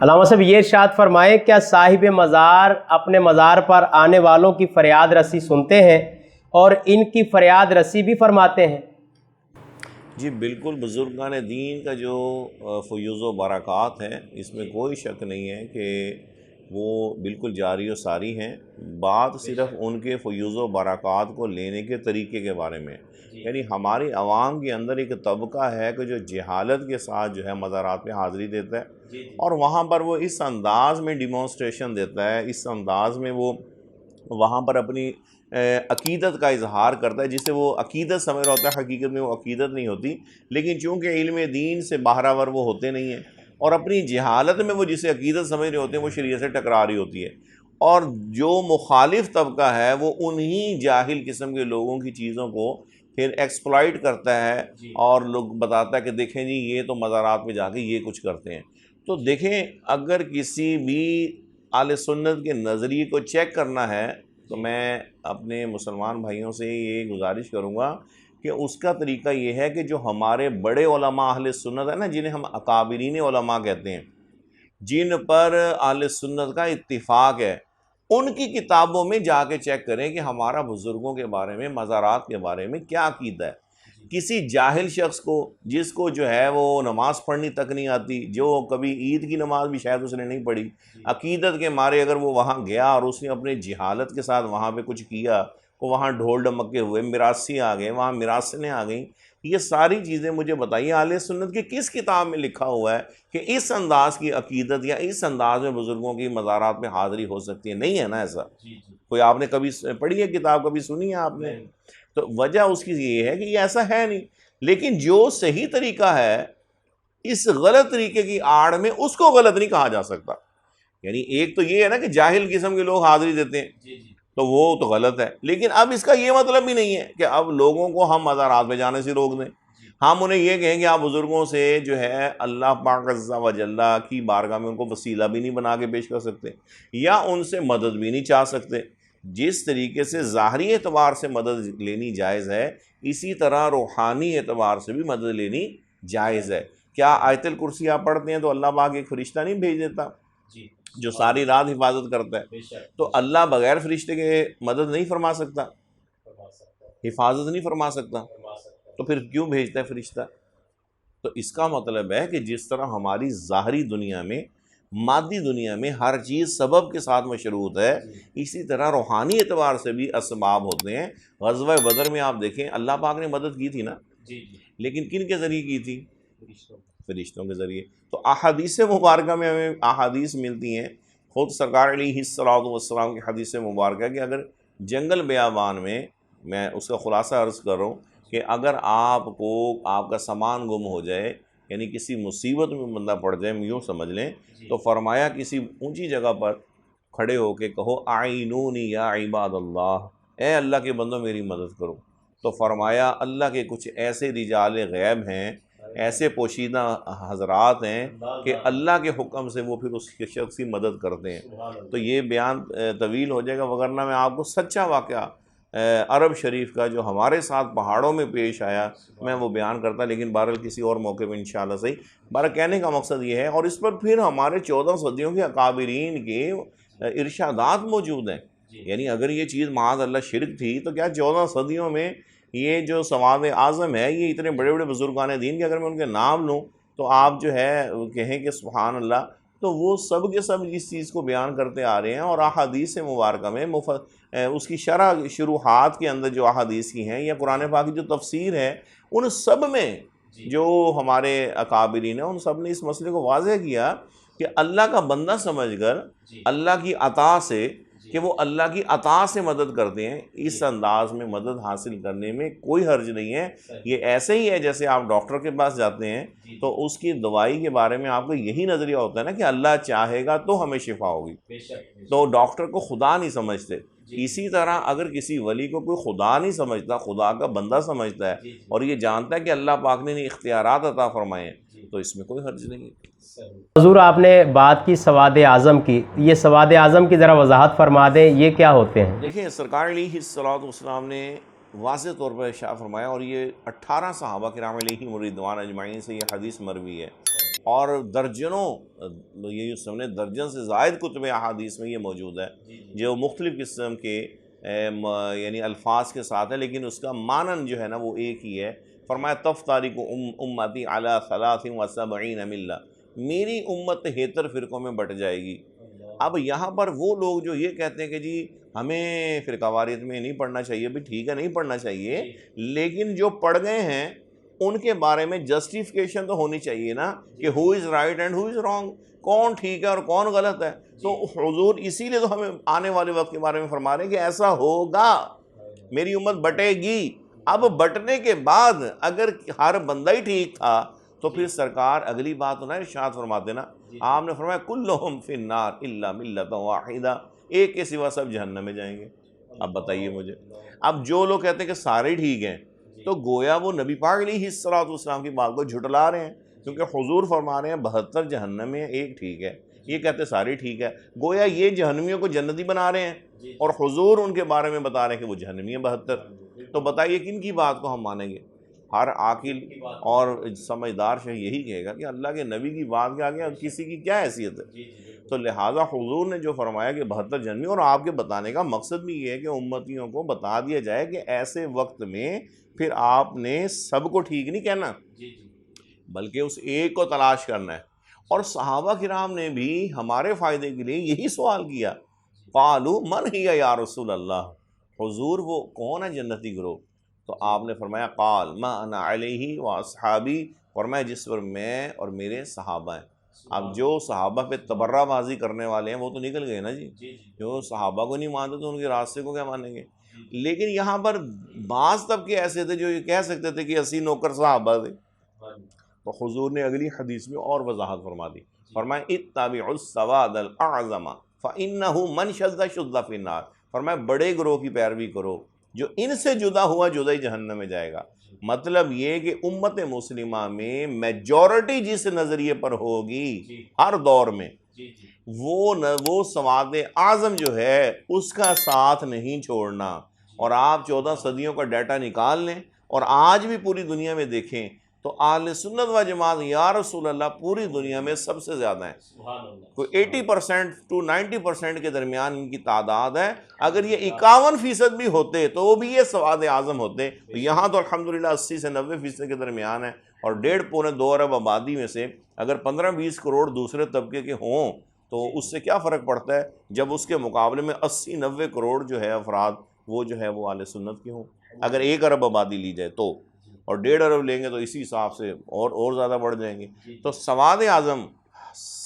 علامہ صاحب یہ ارشاد فرمائیں، کیا صاحب مزار اپنے مزار پر آنے والوں کی فریاد رسی سنتے ہیں اور ان کی فریاد رسی بھی فرماتے ہیں؟ جی بالکل، بزرگان دین کا جو فیوض و برکات ہیں اس میں کوئی شک نہیں ہے کہ وہ بالکل جاری و ساری ہیں۔ بات صرف ان کے فیوض و برکات کو لینے کے طریقے کے بارے میں، یعنی ہماری عوام کے اندر ایک طبقہ ہے کہ جو جہالت کے ساتھ جو ہے مزارات میں حاضری دیتا ہے اور وہاں پر وہ اس انداز میں ڈیمونسٹریشن دیتا ہے، اس انداز میں وہ وہاں پر اپنی عقیدت کا اظہار کرتا ہے، جسے وہ عقیدت سمجھ رہا ہوتا ہے، حقیقت میں وہ عقیدت نہیں ہوتی، لیکن چونکہ علم دین سے باہرور وہ ہوتے نہیں ہیں اور اپنی جہالت میں وہ جسے عقیدت سمجھ رہے ہوتے ہیں وہ شریعت سے ٹکرا رہی ہوتی ہے، اور جو مخالف طبقہ ہے وہ انہی جاہل قسم کے لوگوں کی چیزوں کو پھر ایکسپلائٹ کرتا ہے اور لوگ بتاتا ہے کہ دیکھیں جی یہ تو مزارات میں جا کے یہ کچھ کرتے ہیں۔ تو دیکھیں، اگر کسی بھی اہل سنت کے نظریے کو چیک کرنا ہے تو میں اپنے مسلمان بھائیوں سے یہ گزارش کروں گا کہ اس کا طریقہ یہ ہے کہ جو ہمارے بڑے علماء اہل سنت ہیں نا، جنہیں ہم اکابرین علماء کہتے ہیں، جن پر اہل سنت کا اتفاق ہے، ان کی کتابوں میں جا کے چیک کریں کہ ہمارا بزرگوں کے بارے میں، مزارات کے بارے میں کیا عقیدہ ہے۔ کسی جاہل شخص کو، جس کو جو ہے وہ نماز پڑھنی تک نہیں آتی، جو کبھی عید کی نماز بھی شاید اس نے نہیں پڑھی، عقیدت کے مارے اگر وہ وہاں گیا اور اس نے اپنے جہالت کے ساتھ وہاں پہ کچھ کیا، وہ وہاں ڈھول ڈمکے ہوئے، میراثی آ گئے، وہاں میراثنیں آ گئیں، یہ ساری چیزیں مجھے بتائیے اہل سنت کی کس کتاب میں لکھا ہوا ہے کہ اس انداز کی عقیدت یا اس انداز میں بزرگوں کی مزارات میں حاضری ہو سکتی ہے؟ نہیں ہے نا ایسا۔ کوئی آپ نے کبھی پڑھی ہے کتاب، کبھی سنی ہے آپ نے؟ تو وجہ اس کی یہ ہے کہ یہ ایسا ہے نہیں، لیکن جو صحیح طریقہ ہے اس غلط طریقے کی آڑ میں اس کو غلط نہیں کہا جا سکتا۔ یعنی ایک تو یہ ہے نا کہ جاہل قسم کے لوگ حاضری دیتے ہیں تو وہ تو غلط ہے، لیکن اب اس کا یہ مطلب بھی نہیں ہے کہ اب لوگوں کو ہم مزارات میں جانے سے روک دیں۔ ہم انہیں یہ کہیں کہ آپ بزرگوں سے جو ہے اللہ پاک عز و جل کی بارگاہ میں ان کو وسیلہ بھی نہیں بنا کے پیش کر سکتے یا ان سے مدد بھی نہیں چاہ سکتے۔ جس طریقے سے ظاہری اعتبار سے مدد لینی جائز ہے، اسی طرح روحانی اعتبار سے بھی مدد لینی جائز ہے۔ کیا آیت الکرسی آپ پڑھتے ہیں تو اللہ پاک ایک فرشتہ نہیں بھیج دیتا جو ساری رات حفاظت کرتا ہے؟ تو اللہ بغیر فرشتے کے مدد نہیں فرما سکتا، حفاظت نہیں فرما سکتا، تو پھر کیوں بھیجتا ہے فرشتہ؟ تو اس کا مطلب ہے کہ جس طرح ہماری ظاہری دنیا میں، مادی دنیا میں ہر چیز سبب کے ساتھ مشروط ہے، اسی طرح روحانی اعتبار سے بھی اسباب ہوتے ہیں۔ غزوہ بدر میں آپ دیکھیں اللہ پاک نے مدد کی تھی نا، لیکن کن کے ذریعے کی تھی؟ فرشتوں کے ذریعے۔ تو احادیث مبارکہ میں ہمیں احادیث ملتی ہیں، خود سرکار علیہ الصلوۃ والسلام کی حدیث مبارکہ کہ اگر جنگل بیابان میں اس کا خلاصہ عرض کر رہا ہوں کہ اگر آپ کو آپ کا سامان گم ہو جائے، یعنی کسی مصیبت میں بندہ پڑ جائے، یوں سمجھ لیں، تو فرمایا کسی اونچی جگہ پر کھڑے ہو کے کہو اعینونی یا عباد اللہ، اے اللہ کے بندوں میری مدد کرو۔ تو فرمایا اللہ کے کچھ ایسے رجال غیب ہیں، ایسے پوشیدہ حضرات ہیں کہ اللہ کے حکم سے وہ پھر اس شخص کی مدد کرتے ہیں۔ تو یہ بیان طویل ہو جائے گا، وگرنہ میں آپ کو سچا واقعہ عرب شریف کا جو ہمارے ساتھ پہاڑوں میں پیش آیا میں وہ بیان کرتا، لیکن بہرحال کسی اور موقع میں انشاءاللہ صحیح۔ بہرحال کہنے کا مقصد یہ ہے، اور اس پر پھر ہمارے 14 صدیوں کے اکابرین کے ارشادات موجود ہیں۔ یعنی اگر یہ چیز معاذ اللہ شرک تھی تو کیا 14 صدیوں میں یہ جو سواد اعظم ہے، یہ اتنے بڑے بڑے بزرگان دین کے اگر میں ان کے نام لوں تو آپ جو ہے کہیں کہ سبحان اللہ، تو وہ سب کے سب اس چیز کو بیان کرتے آ رہے ہیں، اور احادیث مبارکہ میں اس کی شرح شروحات کے اندر جو احادیث کی ہیں یا قرآن پاک کی جو تفسیر ہے، ان سب میں جو ہمارے اکابرین ہیں ان سب نے اس مسئلے کو واضح کیا کہ اللہ کا بندہ سمجھ کر اللہ کی عطا سے، کہ وہ اللہ کی عطا سے مدد کرتے ہیں، اس انداز میں مدد حاصل کرنے میں کوئی حرج نہیں ہے۔ یہ ایسے ہی ہے جیسے آپ ڈاکٹر کے پاس جاتے ہیں تو اس کی دوائی کے بارے میں آپ کو یہی نظریہ ہوتا ہے نا کہ اللہ چاہے گا تو ہمیں شفا ہوگی، تو ڈاکٹر کو خدا نہیں سمجھتے۔ اسی طرح اگر کسی ولی کو کوئی خدا نہیں سمجھتا، خدا کا بندہ سمجھتا ہے اور یہ جانتا ہے کہ اللہ پاک نے اختیارات عطا فرمائے ہیں، تو اس میں کوئی حرج نہیں ہے۔ حضور آپ نے بات کی سواد اعظم کی، یہ سواد اعظم کی ذرا وضاحت فرما دیں، یہ کیا ہوتے ہیں؟ دیکھیں، سرکار علیہ الصلوۃ والسلام نے واضح طور پر ارشاد فرمایا، اور یہ 18 صحابہ کرام علیہم رضوان اجمعین سے یہ حدیث مروی ہے اور درجنوں، یہ جو سمجھے درجن سے زائد کتب احادیث میں یہ موجود ہے جو مختلف قسم کے یعنی الفاظ کے ساتھ ہے، لیکن اس کا معنی جو ہے نا وہ ایک ہی ہے۔ فرمایا تفترق امتی علی 73 ملہ، میری امت 73 فرقوں میں بٹ جائے گی۔ اب یہاں پر وہ لوگ جو یہ کہتے ہیں کہ جی ہمیں فرقہ واریت میں نہیں پڑھنا چاہیے، بھی ٹھیک ہے نہیں پڑھنا چاہیے، لیکن جو پڑھ گئے ہیں ان کے بارے میں جسٹیفیکیشن تو ہونی چاہیے نا کہ who is right and who is wrong, کون ٹھیک ہے اور کون غلط ہے۔ تو حضور اسی لیے تو ہمیں آنے والے وقت کے بارے میں فرما رہے ہیں کہ ایسا ہوگا، میری امت بٹے گی۔ اب بٹنے کے بعد اگر ہر بندہ ہی ٹھیک تھا تو پھر سرکار اگلی بات تو نا ارشاد فرماتے نا، آپ نے فرمایا کلہم فی النار الا ملۃ واحدہ، ایک کے سوا سب جہنم میں جائیں گے۔ اب بتائیے مجھے، اب جو لوگ کہتے ہیں کہ سارے ٹھیک ہیں تو گویا وہ نبی پاک علیہ الصلوۃ والسلام کی بات کو جھٹلا رہے ہیں، کیونکہ حضور فرما رہے ہیں 72 جہنم میں ایک ٹھیک ہے، یہ کہتے سارے ٹھیک ہے، گویا یہ جہنمیوں کو جنتی بنا رہے ہیں اور حضور ان کے بارے میں بتا رہے ہیں کہ وہ جہنمی ہیں 72۔ تو بتائیے کن کی بات کو ہم مانیں گے؟ ہر عاقل اور سمجھدار شخص یہی کہے گا کہ اللہ کے نبی کی بات کے آگے کسی کی کیا حیثیت ہے۔ تو لہٰذا حضور نے جو فرمایا کہ 72 جہنمی، اور آپ کے بتانے کا مقصد بھی یہ ہے کہ امتیوں کو بتا دیا جائے کہ ایسے وقت میں پھر آپ نے سب کو ٹھیک نہیں کہنا بلکہ اس ایک کو تلاش کرنا ہے۔ اور صحابہ کرام نے بھی ہمارے فائدے کے لیے یہی سوال کیا، قالوا من ہی یا رسول اللہ، حضور وہ کون ہے جنتی گروہ؟ تو آپ نے فرمایا قال ما انا علیہ و اصحابی، فرمایا جس پر میں اور میرے صحابہ ہیں۔ اب جو صحابہ پہ تبرہ بازی کرنے والے ہیں وہ تو نکل گئے نا جی، جو صحابہ کو نہیں مانتے تو ان کے راستے کو کیا مانیں گے؟ لیکن یہاں پر بعض طبقے ایسے تھے جو یہ کہہ سکتے تھے کہ 80 نوکر صحابہ تھے، تو حضور نے اگلی حدیث میں اور وضاحت فرما دی، فرمایا اتبعوا السواد الاعظم فانہ من شذ شذ فی النار، فرمایا بڑے گروہ کی پیروی کرو، جو ان سے جدا ہوا جدا ہی جہنم میں جائے گا۔ مطلب یہ کہ امت مسلمہ میں میجورٹی جس نظریے پر ہوگی ہر دور میں، وہ سواد اعظم جو ہے اس کا ساتھ نہیں چھوڑنا۔ اور آپ 14 صدیوں کا ڈیٹا نکال لیں اور آج بھی پوری دنیا میں دیکھیں تو اہل سنت و جماعت یا رسول اللہ پوری دنیا میں سب سے زیادہ ہیں، کوئی 80% to 90% کے درمیان ان کی تعداد ہے۔ اگر یہ 51% بھی ہوتے تو وہ بھی یہ سواد اعظم ہوتے۔ یہاں تو الحمدللہ 80 سے 90% کے درمیان ہے، اور 1.5-2 ارب آبادی میں سے اگر 15-20 کروڑ دوسرے طبقے کے ہوں تو اس سے کیا فرق پڑتا ہے جب اس کے مقابلے میں 80-90 کروڑ جو ہے افراد وہ جو ہے وہ اہل سنت کے ہوں، اگر 1 ارب آبادی لی جائے تو، اور 1.5 ارب لیں گے تو اسی حساب سے اور زیادہ بڑھ جائیں گے۔ تو سواد اعظم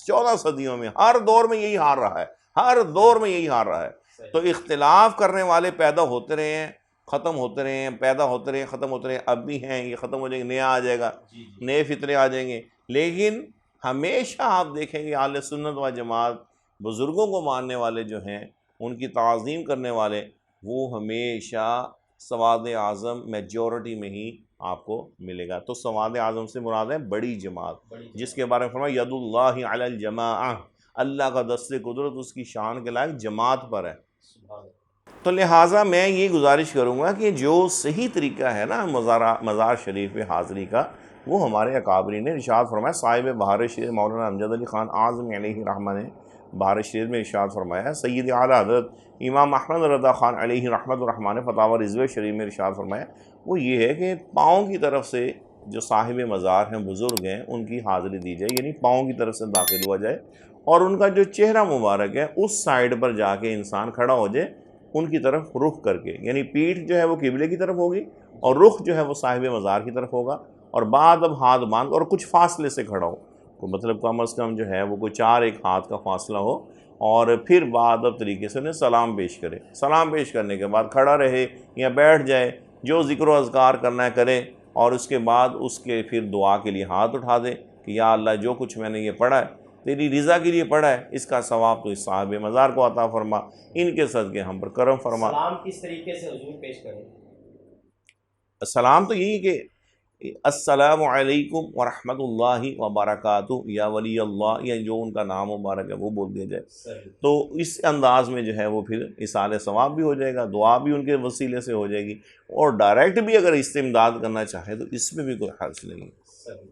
14 صدیوں میں ہر دور میں یہی ہار رہا ہے، ہر دور میں یہی ہار رہا ہے۔ تو اختلاف کرنے والے پیدا ہوتے رہے ہیں، ختم ہوتے رہے ہیں، پیدا ہوتے رہے ہیں، ختم ہوتے رہے ہیں، اب بھی ہیں، یہ ختم ہو جائیں گے، نیا آ جائے گا، نئے فطرے آ جائیں گے۔ لیکن ہمیشہ آپ دیکھیں گے اہل سنت و جماعت بزرگوں کو ماننے والے جو ہیں، ان کی تعظیم کرنے والے، وہ ہمیشہ سواد اعظم میجورٹی میں ہی آپ کو ملے گا۔ تو سواد اعظم سے مراد ہے بڑی جماعت، جس کے بارے میں فرمایا ید اللہ علی الجماعہ، اللہ کا دست قدرت اس کی شان کے لائق جماعت پر ہے۔ تو لہٰذا میں یہ گزارش کروں گا کہ جو صحیح طریقہ ہے نا مزار شریف پہ حاضری کا، وہ ہمارے اکابرین نے ارشاد فرمایا۔ صاحب بہار شریف مولانا امجد علی خان اعظم علیہ رحمہ نے بہار شریف میں ارشاد فرمایا ہے۔ سید اعلیٰ حضرت امام احمد رضا خان علیہ رحمۃ الرحمٰن نے فتاوی رضویہ شریف میں ارشاد فرمایا، وہ یہ ہے کہ پاؤں کی طرف سے جو صاحب مزار ہیں، بزرگ ہیں، ان کی حاضری دی جائے، یعنی پاؤں کی طرف سے داخل ہوا جائے، اور ان کا جو چہرہ مبارک ہے اس سائڈ پر جا کے انسان کھڑا ہو جائے، ان کی طرف رخ کر کے، یعنی پیٹھ جو ہے وہ قبلے کی طرف ہوگی اور رخ جو ہے وہ صاحب مزار کی طرف ہوگا، اور بعد اب ہاتھ باندھ اور کچھ فاصلے سے کھڑا ہو، مطلب کم از کم جو ہے وہ کوئی 4-1 ہاتھ کا فاصلہ ہو، اور پھر بعد اب طریقے سے انہیں سلام پیش کرے۔ سلام پیش کرنے کے بعد کھڑا رہے یا بیٹھ جائے، جو ذکر و اذکار کرنا ہے کرے، اور اس کے بعد اس کے پھر دعا کے لیے ہاتھ اٹھا دے کہ یا اللہ جو کچھ میں نے یہ پڑھا ہے تیری رضا کے لیے پڑھا ہے، اس کا ثواب تو اس صاحب مزار کو عطا فرما، ان کے صدقے ہم پر کرم فرما۔ سلام کس طریقے سے حضور پیش کریں؟ السلام تو یہی کہ السلام علیکم ورحمۃ اللہ وبرکاتہ یا ولی اللہ، یا جو ان کا نام مبارک ہے وہ بول دیا جائے، تو اس انداز میں جو ہے وہ پھر اصال ثواب بھی ہو جائے گا، دعا بھی ان کے وسیلے سے ہو جائے گی، اور ڈائریکٹ بھی اگر استمداد کرنا چاہے تو اس میں بھی کوئی حرج نہیں ہے۔